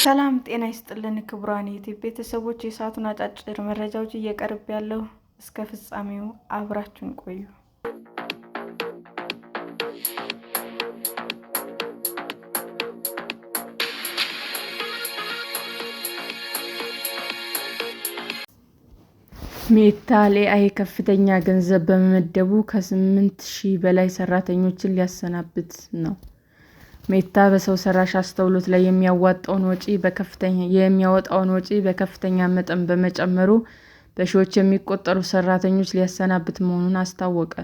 ሰላም ጤና ይስጥልን ክቡራን የዩቲዩብ ቤተሰቦች፣ የሰዓቱን አጫጭር መረጃዎች እየቀርብ ያለው እስከ ፍጻሜው አብራችሁን ቆዩ። ሜታ ለኤአይ ከፍተኛ ገንዘብ በመመደቡ ከ8,000 በላይ ሰራተኞችን ሊያሰናብት ነው። ሜታ በሰው ሰራሽ አስተውሎት ላይ የሚያወጣውን ወጪ በከፍተኛ መጠን በመጨመሩ በሺዎች የሚቆጠሩ ሰራተኞችን ሊያሰናብት መሆኑን አስታወቀ።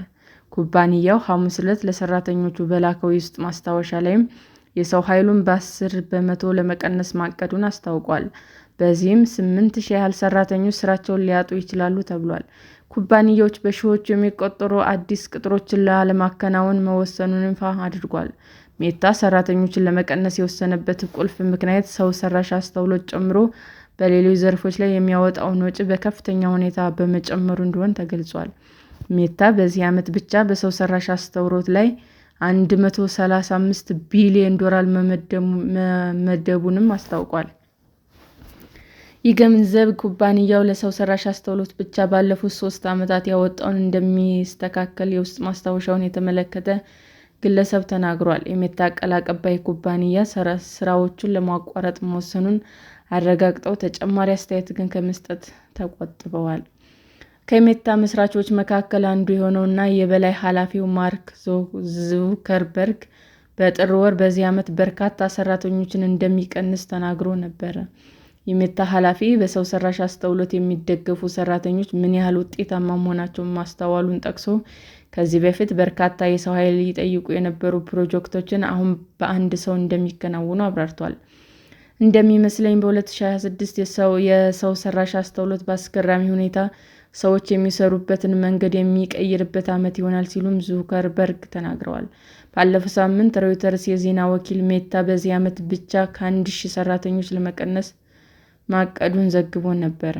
ኩባንያው ሐሙስ ዕለት ለሰራተኞቹ በላከው የውስጥ ማስታወሻ ላይም የሰው ኃይሉን በ10 በመቶ ለመቀነስ ማቀዱን አስታውቋል። በዚህም 8,000 ያህል ሰራተኞች ስራቸውን ሊያጡ ይችላሉ ተብሏል። ኩባንያው በሺዎች የሚቆጠሩ አዲስ ቅጥሮችን ላለማከናወን መወሰኑን ይፋ አድርጓል። ሜታ ሰራተኞችን ለመቀነስ የወሰነበት ቁልፍ ምክንያት ሰው ሰራሽ አስተውሎት ጨምሮ በሌሎች ዘርፎች ላይ የሚያወጣውን ወጪ በከፍተኛ ሁኔታ በመጨመሩ እንደሆነ ተገልጿል። ሜታ በዚህ ዓመት ብቻ በሰው ሰራሽ አስተውሎት ላይ $135 ቢሊዮን መመደቡንም አስታውቋል። ይህ ገንዘብ ኩባንያው ለሰው ሰራሽ አስተውሎት ብቻ ባለፉት 3 ዓመታት ያወጣውን እንደሚስተካከል የውስጥ ማስታወሻውን የተመለከተ ግለሰብ ተናግሯል። የሜታ ቃል አቀባይ ኩባንያ ስራዎቹን ለማቋረጥ መወሰኑን አረጋግጠው ተጨማሪ አስተያየት ግን ከመስጠት ተቆጥበዋል። ከሜታ መስራቾች መካከል አንዱ የሆነውና የበላይ ኃላፊው ማርክ ዙከርበርግ በጥር ወር በዚህ ዓመት በርካታ ሰራተኞችን እንደሚቀንስ ተናግሮ ነበር። የሜታ ኃላፊ በሰው ሰራሽ አስተውሎት የሚደገፉ ሰራተኞች ምን ያህል ውጤታማ መሆናቸውን ማስተዋሉን ጠቅሶ ከዚህ በፊት በርካታ የሰው ኃይል ይጠይቁ የነበሩ ፕሮጀክቶች አሁን በአንድ ሰው እንደሚከናወኑ አብራርቷል። እንደሚመስለኝ በ2026 የሰው ሰራሽ አስተውሎት በአስገራሚ ሁኔታ ሰዎች የሚሰሩበትን መንገድ የሚቀይርበት ዓመት ይሆናል ሲሉም ዙከርበርግ ተናግረዋል። ባለፈው ሳምንት ሮይተርስ የዜና ወኪል ሜታ በዚህ ዓመት ብቻ ከ1,000 ሰራተኞች ለመቀነስ ማቀዱን ዘግቦ ነበር።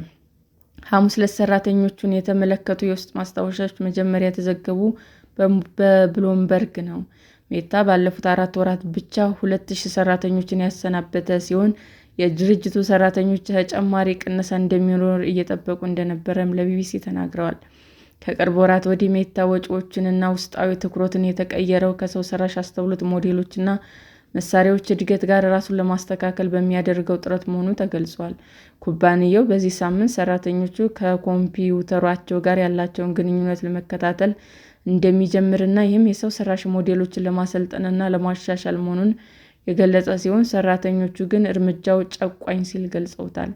ሐሙስ ዕለት ሰራተኞቹን የተመለከቱ የውስጥ ማስታወሻዎች መጀመሪያ የተዘገቡ በብሉምበርግ ነው። ሜታ ባለፉት 4 ወራት ብቻ 2,000 ሰራተኞችን ያሰናበተ ሲሆን የድርጅቱ ሰራተኞች ተጨማሪ ቅነሳ እንደሚኖር እየጠበቁ እንደነበረም ለቢቢሲ ተናግረዋል። ከቅርብ ወራት ወዲህ ሜታ ወጪዎችንና ውስጣዊ ትኩረቱን የተቀየረው ከሰው ሰራሽ አስተውሎት ሞዴሎችና መሳሪያዎች እድገት ጋር ራሱን ለማስተካከል በሚያደርገው ጥረት መሆኑ ተገልጿል። ኩባንያው በዚህ ሳምንት ሰራተኞቹ ከኮምፒውተራቸው ጋር ያላቸውን ግንኙነት ለመከታተል እንደሚጀምርና ይህም የሰው ሰራሽ ሞዴሎችን ለማሰልጠንና ለማሻሻል መሆኑን የገለጸ ሲሆን ሰራተኞቹ ግን እርምጃው ጨቋኝ ሲል ገልጸውታል።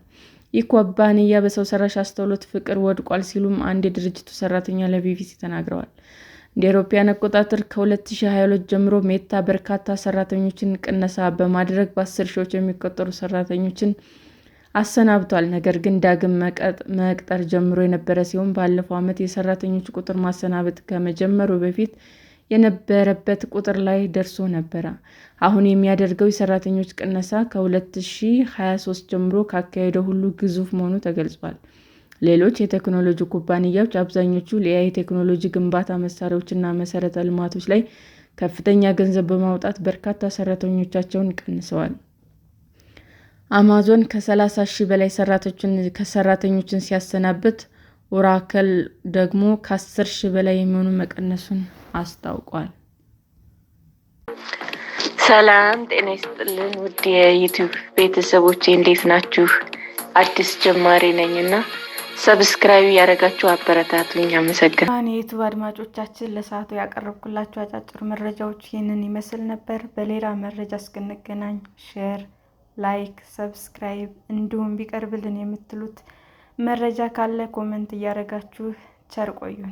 ይህ ኩባንያ በሰው ሰራሽ አስተውሎት ፍቅር ወድቋል ሲሉም አንድ የድርጅቱ ሰራተኛ ለቢቢሲ ተናግረዋል። እንደ አውሮፓውያን አቆጣጠር ከ2022 ጀምሮ ሜታ በርካታ ሰራተኞችን ቅነሳ በማድረግ በ10 ሺዎች የሚቆጠሩ ሰራተኞችን አሰናብቷል። ነገር ግን ዳግም መቅጠር ጀምሮ የነበረ ሲሆን ባለፈው ዓመት የሰራተኞች ቁጥር ማሰናበት ከመጀመሩ በፊት የነበረበት ቁጥር ላይ ደርሶ ነበር። አሁን የሚያደርገው የሰራተኞች ቅነሳ ከ2023 ጀምሮ ካካሄደው ሁሉ ግዙፍ መሆኑ ተገልጿል። ሌሎች የቴክኖሎጂ ኩባንያዎች አብዛኞቹ ለኤአይ ቴክኖሎጂ ግንባታ መሳሪያዎችና መሰረተ ልማቶች ላይ ከፍተኛ ገንዘብ በማውጣት በርካታ ሰራተኞቻቸውን ቀንሰዋል። አማዞን ከ30,000 በላይ ሰራተኞችን ሲያሰናብት፣ ኦራክል ደግሞ ከ10,000 በላይ የሚሆኑ መቀነሱን አስታውቋል። ሰላም ጤና ይስጥልን ውድ የዩቲዩብ ቤተሰቦቼ እንዴት ናችሁ? አዲስ ጀማሪ ነኝና ሰብስክራይብ ያደረጋችሁ አበረታቱኝ። አመሰግናለሁ። የዩቲዩብ አድማጮቻችን ለሰዓቱ ያቀረብኩላችሁ አጫጭር መረጃዎች ይህንን ይመስል ነበር። በሌላ መረጃ እስክንገናኝ ሼር፣ ላይክ፣ ሰብስክራይብ እንዲሁም ቢቀርብልን የምትሉት መረጃ ካለ ኮሜንት እያደረጋችሁ ቸር ቆዩን።